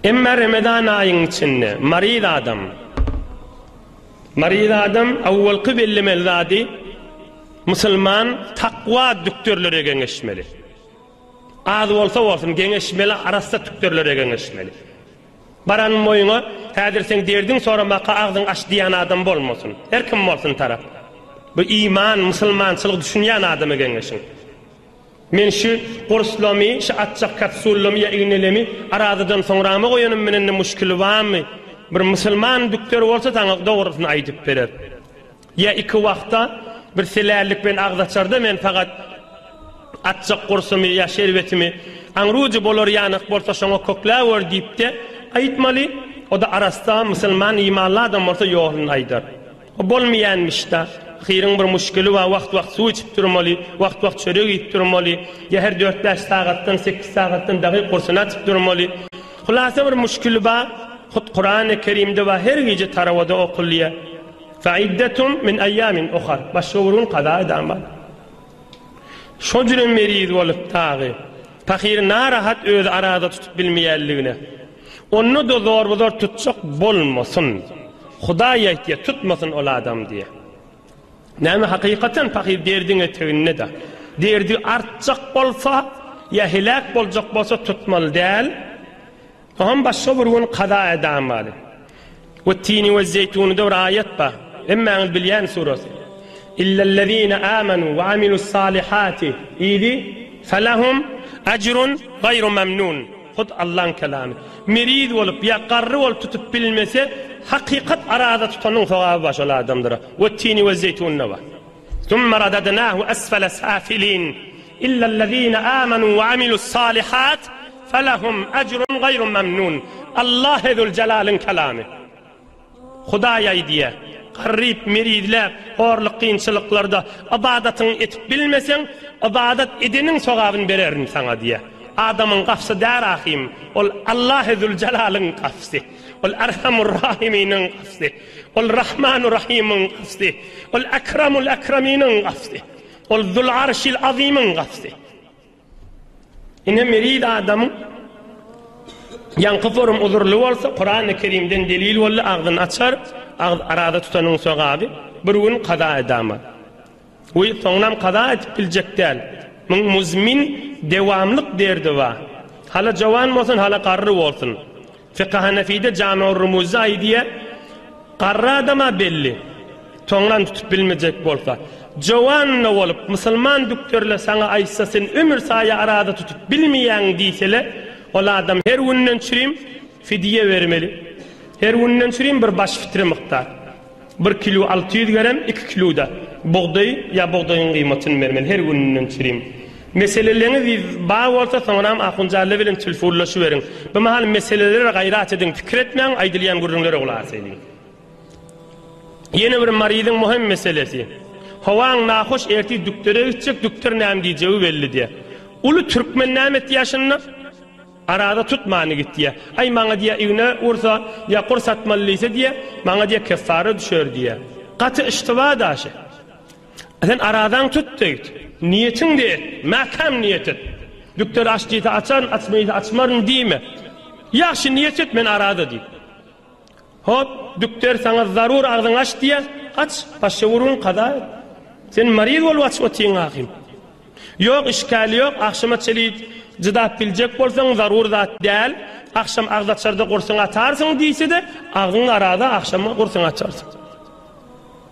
Emma Ramazan ayının içinde marid adam avvalki bellemeli zadi Müslüman takva düktörlere genişmeli. Az olsa olsun genişmeli, arasında düktörlere genişmeli. Baranın boyuna hadir sen derdin sonra maka ağzın aç diyen adam bolmasın. Her kim olsun taraf. Bu iman, Müslümançılık düşünen adamı genişin. Men şu kurslami, şu atçak katsullami ya iğnelemi aradıdan sonra mı koyanım menende müşkülü var mı? Bir Müslüman düktör olsa sana doğrusunu aydıp verir. Ya iki vakta bir selerlik ben ağdaçarda men fakat atçak kursumi ya şerbetimi anrucu bolor yanık bolsa şona koklavor deyip de aytmalı. O da arasında Müslüman imanlı adam olsa yoğun aydar. O bolmayanmış da Xeyrin bir müşkülü var, vakt su içip durmalı, vakt çörek yiyip durmalı, ya her 4-5 saattan 8 saattan dahi kursuna açıp durmalı. Hulasa bir müşkülü var, Kur'an-ı Kerim'de var, her gece taravada okulluya. Fa'iddetum min ayyamin ukhar, başvurun qada edamad. Şocunun meriz olup tağı, fakir narahat öz arada tutup bilmeyelliğine. Onu da zor tutacak bolmasın. Hudaya ihtiya tutmasın ol adam diye. Näme hakikaten fakir derdine teginne de. Derdi artacak bolsa ya helak bolacak bolsa tutmalı değil. Hem başka bir gün qada edamalı. Ve tini ve zeytunu da ayet ba. Emma Bilyan suresi. İllellezine amenu ve amilus salihati idi felahum ecrun gayru memnun. Hud Allah'ın kelamı. Merid olup ya qarrı olup tutup bilmese hakikat arada tutanın sevabı baş ola adamdır. Ve tini ve zeytununa var. Thumma radadnahu asfala safilin. İlla allazina amanu ve amilus salihat felahum ecrun gayru memnun. Allah zul celal'in kelamı. Hudaya diye qarrib meridler horluq qiyinçılıklarda ibadatını etip bilmesen ibadat edenin sevabını vererim sana diye. Adamın qafsı der ahim. Ol Allah zul celal'in qafsı. Ol Erhamur Rahiminin qafsı. Ol Rahmanur Rahim'in qafsı. Ol Ekramul Ekraminin qafsı. Ol Zul Arşil Azim'in qafsı. İne merid adamın yankıforum uzurlu olsa Kur'an-ı Kerim'den delil ollu ağzını açar, arada tutanın sevabı bir gün qada edamad. Ve sonram qada etip bilecek değil. Muzmin devamlık derdi var. Hala cavan olsun, hala qarrı olsun. Fıkıh Hanefi'de Cami-ur Rumuz'a diye qarrı adama belli. Tonlan tutup bilmeyecek bolsa. Cavan olup Müslüman düktörle sana aysa sen ömür sayı arada tutup bilmeyen diysele o adam her günden çürüyüm fidye vermeli. Her günden çürüyüm bir baş fitre miktar. 1 kilo 600 gram 2 kilo da buğday ya buğdayın kıymetini vermeli. Her günden çürüyüm. Meseleleriniz bağ olsa sonra ahuncarlı verin, tülfurlaşı verin. Bu mahal meseleleri gayrat edin, fikir etmeyen, aydılyan gurrunları olarsa edin. Yeni bir maridin mühim meselesi. Havan nahoş erti düktöre gidecek, düktör neyem diyeceği belli diye. Ulu Türkmen neymet yaşınına arada tutmanı git diye. Ay bana diye evine ursa ya kur satmalıysa diye, bana diye keffarı düşer diye. Katı iştiva daşı. Sen aradan tut da git. Niyetin de et, makam niyet et. Düktör açtıydı açar, açmayı da açmarın değil mi? Yaxşı niyet et, men arada değil. Hop, düktör sana zarur ağzın aç diye, aç, başa vurun qada et. Sen marid ol aç otiyin ağim. Yok, işgali yok, akşama çeli cıdap bilecek bolsan zarur zat değil, akşam ağdaçarda kursun atarsın deyse de, ağzın arada akşama kursun açarsın.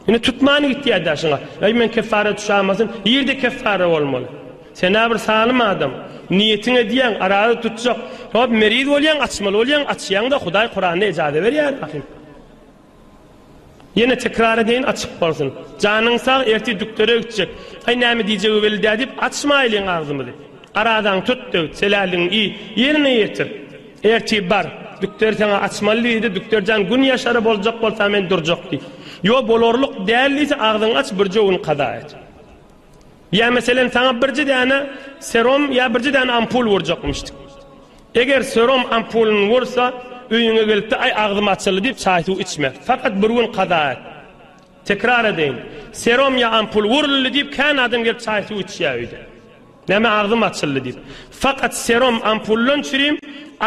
Yine tutmanı gitti adaşına. Ay men keffare düşamasın. Yerde keffare olmalı. Sen bir salim adam. Niyetine diyen arada tutacak. Hop merid olayan açmalı olayan açayan da Huday Kur'an'da icade ver ya. Yine tekrar edin açık olsun. Canın sağ erti düktöre gidecek. Ay nemi diyeceği belli deyip açmayın ağzımı de. Aradan tut de selalin iyi yerine getir. Erti bar. Düktör sana açmalıydı. Düktör can gün yaşarı olacak olsa hemen duracak diye. Yo bolorluk değerliyse ağzını aç bir cevun qada et. Ya mesela sana bir tane serum ya bir tane ampul vuracakmıştık. Eğer serum ampulun vursa öyüne gelip de ay ağzım açıldı deyip çayı içme. Fakat bir gün qada et. Tekrar edeyim. Serum ya ampul vuruldu deyip kan adam gelip çayı içiyordu. Näme ağzym açyldy diýip. Fakat serum ampullon çürüm,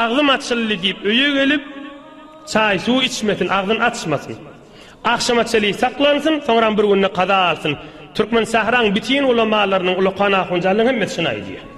ağzym açyldy diýip öýe gelip çay su içmesin, ağzyn açmasın. Akşama çeli saklansın, sonra bir günne qada alsın. Türkmen Sahran bitiyin ulamalarynyň ulu qana hunjalygyny hemmet şuna diýär.